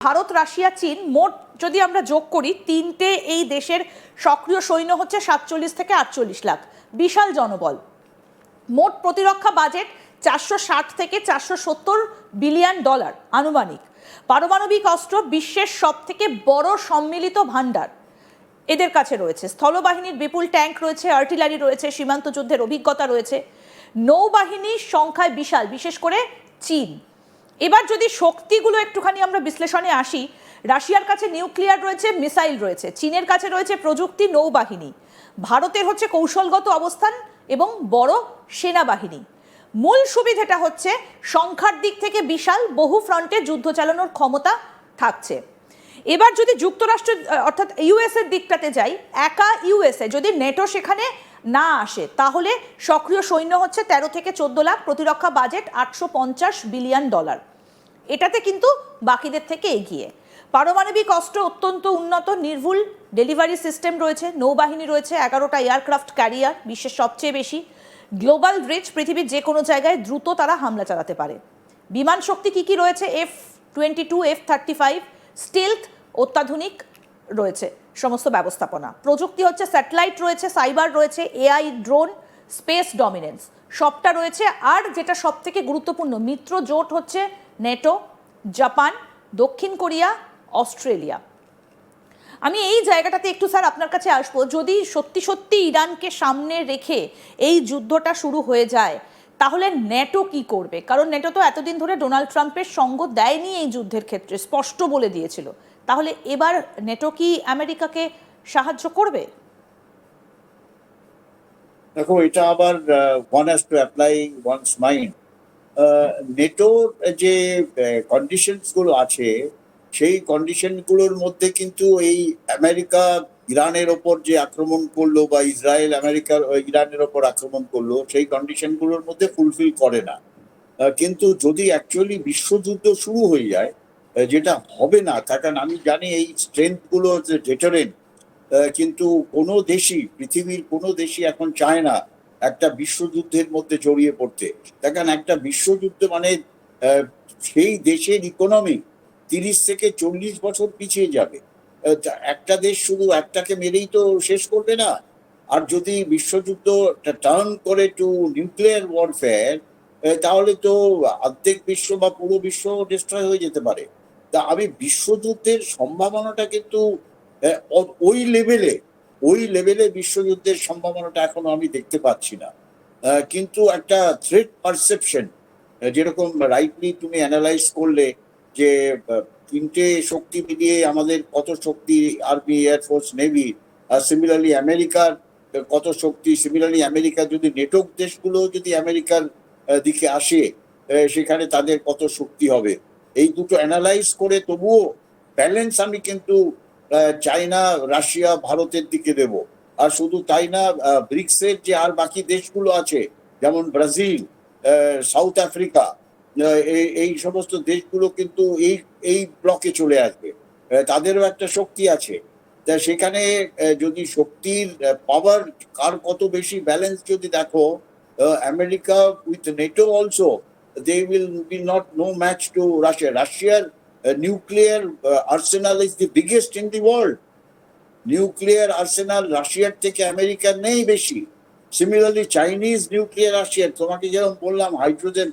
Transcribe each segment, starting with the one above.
Bharat, Russia, চীন মোট যদি আমরা যোগ করি, তিনটে এই দেশের সক্রিয় সৈন্য হচ্ছে 47 থেকে 48 লাখ, বিশাল জনবল। মোট প্রতিরক্ষা বাজেট 460 থেকে 470 বিলিয়ন ডলার আনুমানিক। পারমাণবিক অস্ত্র বিশ্বের সব থেকে বড় সম্মিলিত ভান্ডার এদের কাছে রয়েছে। স্থলবাহিনীর বিপুল ট্যাঙ্ক রয়েছে, আর্টিলারি রয়েছে, সীমান্ত যুদ্ধের অভিজ্ঞতা রয়েছে। নৌবাহিনীর সংখ্যায় বিশাল, বিশেষ করে চীন। এবার যদি শক্তিগুলো একটুখানি আমরা বিশ্লেষণে আসি, রাশিয়ার কাছে নিউক্লিয়ার রয়েছে, মিসাইল রয়েছে, চীনের কাছে রয়েছে প্রযুক্তি, নৌবাহিনী, ভারতের হচ্ছে কৌশলগত অবস্থান এবং বড় সেনাবাহিনী। মূল সুবিধাটা হচ্ছে সংখ্যার দিক থেকে বিশাল, বহু ফ্রন্টে যুদ্ধ চালানোর ক্ষমতা থাকছে। এবার যদি যুক্তরাষ্ট্র অর্থাৎ ইউএসের দিকটাতে যাই, একা ইউএসএ যদি নেটো সেখানে না আসে, তাহলে সক্রিয় সৈন্য হচ্ছে 13 থেকে 14 লাখ, প্রতিরক্ষা বাজেট 850 বিলিয়ন ডলার। এটাতে কিন্তু বাকিদের থেকে এগিয়ে। পারমাণবিক অস্ত্র অত্যন্ত উন্নত, নির্ভুল ডেলিভারি সিস্টেম রয়েছে, নৌবাহিনী রয়েছে 11টা এয়ারক্রাফট ক্যারিয়ার, বিশ্বের সবচেয়ে বেশি। গ্লোবাল রিচ, পৃথিবীর যে কোনো জায়গায় দ্রুত তারা হামলা চালাতে পারে। বিমান শক্তি কি কি রয়েছে? F-22, F-35, স্টিলথ, অত্যাধুনিক রয়েছে সমস্ত ব্যবস্থাপনা। প্রযুক্তি হচ্ছে স্যাটেলাইট রয়েছে, সাইবার রয়েছে, এআই, ড্রোন, স্পেস ডমিনেন্স সবটা রয়েছে। আর যেটা সব থেকে গুরুত্বপূর্ণ, মিত্র জোট হচ্ছে নেটো, জাপান, দক্ষিণ কোরিয়া, অস্ট্রেলিয়া। আমি এই জায়গাটাতে একটু স্যার আপনার কাছে আসবো, যদি সত্যি সত্যি ইরানকে সামনে রেখে এই যুদ্ধটা শুরু হয়ে যায়, তাহলে নেটো কি করবে? কারণ নেটো তো এতদিন ধরে ডোনাল্ড ট্রাম্পের সঙ্গ দেয়নি এই যুদ্ধের ক্ষেত্রে, স্পষ্ট বলে দিয়েছিল। তাহলে এবার নেটো কি আমেরিকাকে সাহায্য করবে? দেখো, এটা আবার one has to apply one's mind. নেটোর যে কন্ডিশনস গুলো আছে, সেই কন্ডিশন গুলোর মধ্যে কিন্তু এই আমেরিকা ইরানের ওপর যে আক্রমণ করলো, বা ইসরায়েল আমেরিকার ইরানের ওপর আক্রমণ করলো, সেই কন্ডিশন গুলোর মধ্যে ফুলফিল করে না। কিন্তু যদি অ্যাকচুয়ালি বিশ্বযুদ্ধ শুরু হয়ে যায়, যেটা হবে না, তার কারণ আমি জানি এই স্ট্রেংথ গুলো যে ডেটারেন্ট, কিন্তু কোনো দেশই, পৃথিবীর কোনো দেশই এখন চায় না একটা বিশ্বযুদ্ধের মধ্যে জড়িয়ে পড়তে। দেখেন, একটা বিশ্বযুদ্ধ মানে সেই দেশের ইকোনমি 30 থেকে 40 বছর পিছিয়ে যাবে। একটা দেশ শুধু একটাকে মেরেই তো শেষ করবে না। আর যদি বিশ্বযুদ্ধ টার্ন করে টু নিউক্লিয়ার ওয়ারফেয়ার, তাহলে তো অর্ধেক বিশ্ব বা পুরো বিশ্ব ডিস্ট্রয় হয়ে যেতে পারে। তা আমি বিশ্বযুদ্ধের সম্ভাবনাটা কিন্তু ওই লেভেলে বিশ্বযুদ্ধের সম্ভাবনাটা এখনো আমি দেখতে পাচ্ছি না। কিন্তু একটা থ্রেট পারসেপশন, যেরকম রাইটলি তুমি অ্যানালাইজ করলে, যে তিনটে শক্তি মিলিয়ে আমাদের কত শক্তি, আর্মি, এয়ারফোর্স, নেভি, আর সিমিলারলি আমেরিকার কত শক্তি, সিমিলারলি আমেরিকা যদি নেটো দেশগুলো যদি আমেরিকার দিকে আসে, সেখানে তাদের কত শক্তি হবে, এই দুটো অ্যানালাইজ করে তবুও ব্যালেন্স আমি কিন্তু চাইনা, রাশিয়া, ভারতের দিকে দেব। আর শুধু তাই না, ব্রিক্সের যে আর বাকি দেশগুলো আছে, যেমন ব্রাজিল, সাউথ আফ্রিকা, এই সমস্ত দেশগুলো কিন্তু এই এই ব্লকে চলে আসবে। তাদেরও একটা শক্তি আছে। তা সেখানে যদি শক্তির পাওয়ার কার কত বেশি ব্যালেন্স যদি দেখো, America with NATO also, they will be not no match to Russia. রাশিয়ার nuclear arsenal is the biggest in the world. Nuclear arsenal রাশিয়ার থেকে আমেরিকার নেই বেশি। সিমিলারলি চাইনিজ নিউক্লিয়ার আর্সেনাল, তোমাকে যেরকম বললাম, হাইড্রোজেন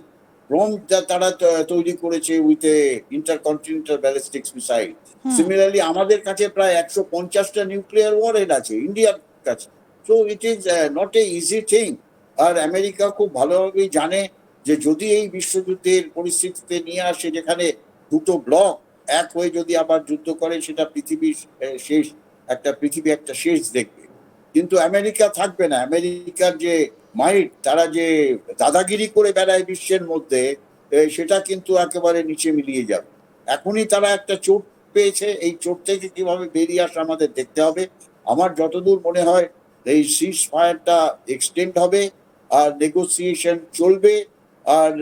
বম তারা তৈরি করেছে with a intercontinental ballistics missile. Similarly আমাদের কাছে প্রায় 150টা নিউক্লিয়ার ওয়ারহেড আছে ইন্ডিয়ার কাছে। So it is not a easy thing. আর আমেরিকা খুব ভালোভাবেই জানে যে যদি এই বিশ্বযুদ্ধের পরিস্থিতিতে নিয়ে আসে, যেখানে দুটো ব্লক এক হয়ে যদি আবার যুদ্ধ করে, সেটা পৃথিবীর পৃথিবী একটা শেষ দেখবে। কিন্তু আমেরিকা থাকবে না। আমেরিকার যে মাইট, তারা যে দাদাগিরি করে বেড়ায় বিশ্বের মধ্যে, সেটা কিন্তু একেবারে নিচে মিলিয়ে যাবে। এখনই তারা একটা চোট পেয়েছে, এই চোট থেকে কিভাবে বেরিয়ে আসা আমাদের দেখতে হবে। আমার যতদূর মনে হয়, এই সিজ ফায়ারটা এক্সটেন্ড হবে, আর নেগোসিয়েশন চলবে। আর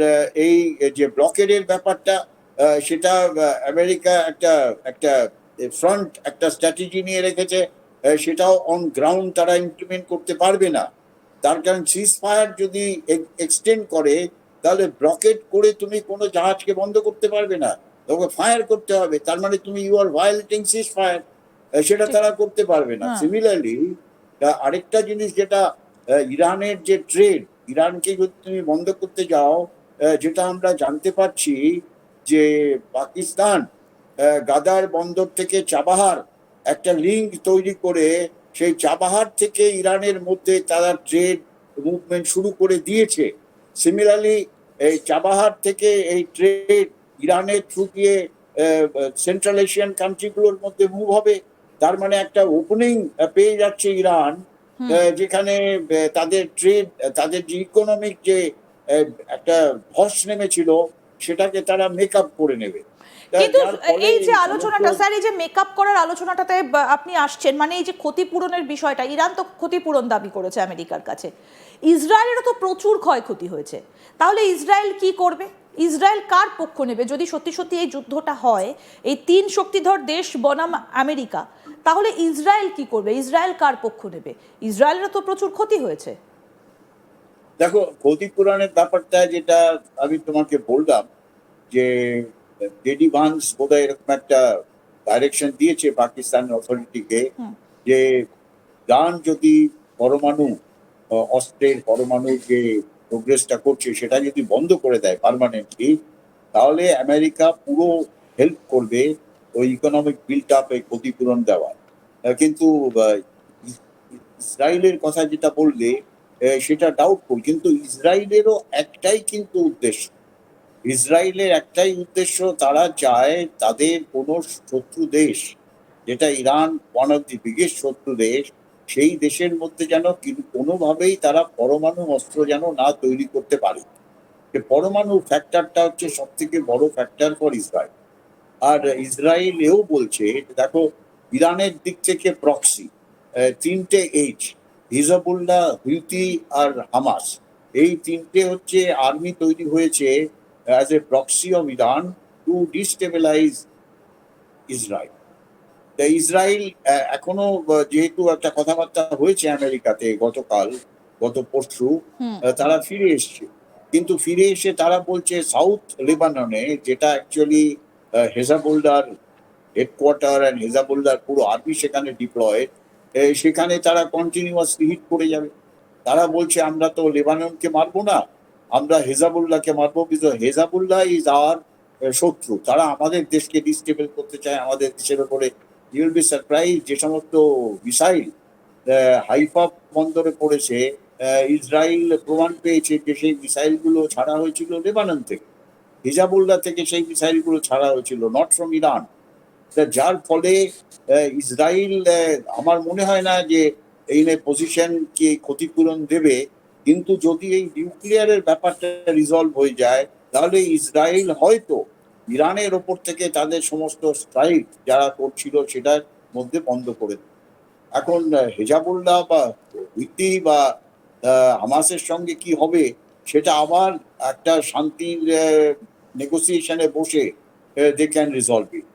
এই যে ব্লকেডের ব্যাপারটা, সেটা আমেরিকা একটা একটা ফ্রন্ট, একটা স্ট্র্যাটেজি নিয়ে রেখেছে, সেটাও অন গ্রাউন্ড তারা ইমপ্লিমেন্ট করতে পারবে না। তার কারণ সিজ ফায়ার যদি এক্সটেন্ড করে, তাহলে ব্লকেড করে তুমি কোনো জাহাজকে বন্ধ করতে পারবে না। তোকে ফায়ার করতে হবে, তার মানে তুমি you are violating ceasefire, সেটা ঠিক। তারা করতে পারবে না। হ্যাঁ। সিমিলারলি আরেকটা জিনিস যেটা ইরানের যে ট্রেড, ইরানকে যদি তুমি বন্ধ করতে যাও, যেটা আমরা জানতে পারছি যে পাকিস্তান গাদার বন্দর থেকে চাবাহার একটা লিঙ্ক তৈরি করে সেই চাবাহার থেকে ইরানের মধ্যে তারা ট্রেড মুভমেন্ট শুরু করে দিয়েছে। সিমিলারলি এই চাবাহার থেকে এই ট্রেড ইরানের থ্রু দিয়ে সেন্ট্রাল এশিয়ান কান্ট্রিগুলোর মধ্যে মুভ হবে। তার মানে একটা ওপেনিং পেয়ে যাচ্ছে ইরান, যেখানে তাদের ট্রেড, তাদের যে ইকোনমিক যে একটা ধস নেমেছিল সেটাকে তারা মেকআপ করে নেবে। কিন্তু যার ফলে এই যে এই আলোচনাটা সমস্ত- স্যার, এই যে মেকআপ করার আলোচনাটাতে আপনি আসছেন, মানে এই যে ক্ষতিপূরণের বিষয়টা, ইরান তো ক্ষতিপূরণ দাবি করেছে আমেরিকার কাছে, ইসরায়েলেরও তো প্রচুর ক্ষয়ক্ষতি হয়েছে, তাহলে ইসরায়েল কি করবে? ইসরায়েল কার পক্ষ নেবে যদি সত্যি সত্যি এই যুদ্ধটা হয়, এই তিন শক্তিধর দেশ বনাম আমেরিকা, তাহলে ইসরায়েল কি করবে? ইসরায়েল কার পক্ষ নেবে? ইসরায়েলেরও তো প্রচুর ক্ষতি হয়েছে। দেখো, ক্ষতিপূরণের ব্যাপারটা যেটা আমি তোমাকে বললাম যে জেডি ভান্স বোধহয় এরকম একটা ডাইরেকশন দিয়েছে পাকিস্তান অথরিটিকে যে ইরান যদি পরমাণু অস্ত্রের পরমাণু যে প্রোগ্রেসটা করছে সেটা যদি বন্ধ করে দেয় পার্মানেন্টলি, তাহলে আমেরিকা পুরো হেল্প করবে ওই ইকোনমিক বিল্ড আপ এই ক্ষতিপূরণ দেওয়া। কিন্তু ইসরায়েলের কথা যেটা বললে সেটা ডাউটফুল, কিন্তু ইসরায়েলেরও একটাই কিন্তু উদ্দেশ্য, ইসরায়েলের একটাই উদ্দেশ্য, তারা চায় তাদের কোনো শত্রু দেশ, যেটা Iran one of the biggest শত্রু দেশ, সেই দেশের মধ্যে যেন কোনোভাবেই তারা পরমাণু অস্ত্র যেন না তৈরি করতে পারে। যে পরমাণু ফ্যাক্টরটা হচ্ছে সব থেকে বড় ফ্যাক্টর ফর ইসরায়েল। আর ইসরায়েল এও বলছে, দেখো, ইরানের দিক থেকে প্রক্সি তিনটে এইচ, হিজবুল্লাহ, হুতি আর হামাস, এই তিনটে হচ্ছে আর্মি তৈরি হয়েছে as a proxy of Iran to destabilise Israel. Israel এখনো যেহেতু একটা কথাবার্তা হয়েছে আমেরিকাতে গত পরশু, তারা ফিরে এসছে, কিন্তু ফিরে এসে তারা বলছে সাউথ লেবাননে, যেটা অ্যাকচুয়ালি হেজাবুল্লাহর হেডকোয়ার্টার অ্যান্ড হেজাবুল্লাহর পুরো আর্মি সেখানে ডিপ্লয়েড, সেখানে তারা কন্টিনিউয়াসলি হিট করে যাবে। তারা বলছে আমরা তো লেবাননকে মারবো না, আমরা হেজাবুল্লাহকে মারবো, কিন্তু হেজাবুল্লাহ ইজ আওয়ার শত্রু, তারা আমাদের দেশকে ডিস্টেবল করতে চায়, আমাদের দেশের উপরে। ইউ উইল বি সারপ্রাইজ যে সমস্ত মিসাইল হাইফা বন্দরে পড়েছে, ইসরায়েল প্রমাণ পেয়েছে যে সেই মিসাইলগুলো ছাড়া হয়েছিল লেবানন থেকে, হিজাবুল্লাহ থেকে সেই মিসাইলগুলো ছাড়া হয়েছিল, নট ফ্রম ইরান। যার ফলে ইসরায়েল, আমার মনে হয় না যে এই পজিশনকে ক্ষতিপূরণ দেবে, কিন্তু যদি এই নিউক্লিয়ারের ব্যাপারটা রিজলভ হয়ে যায়, তাহলে ইসরায়েল হয়তো ইরানের ওপর থেকে তাদের সমস্ত স্ট্রাইক যারা করছিল সেটার মধ্যে বন্ধ করে দেবে। এখন হেজাবুল্লাহ বা হুতি বা হামাসের সঙ্গে কি হবে সেটা আবার একটা শান্তির নেগোসিয়েশনে বসে দে ক্যান রিজলভ ইট।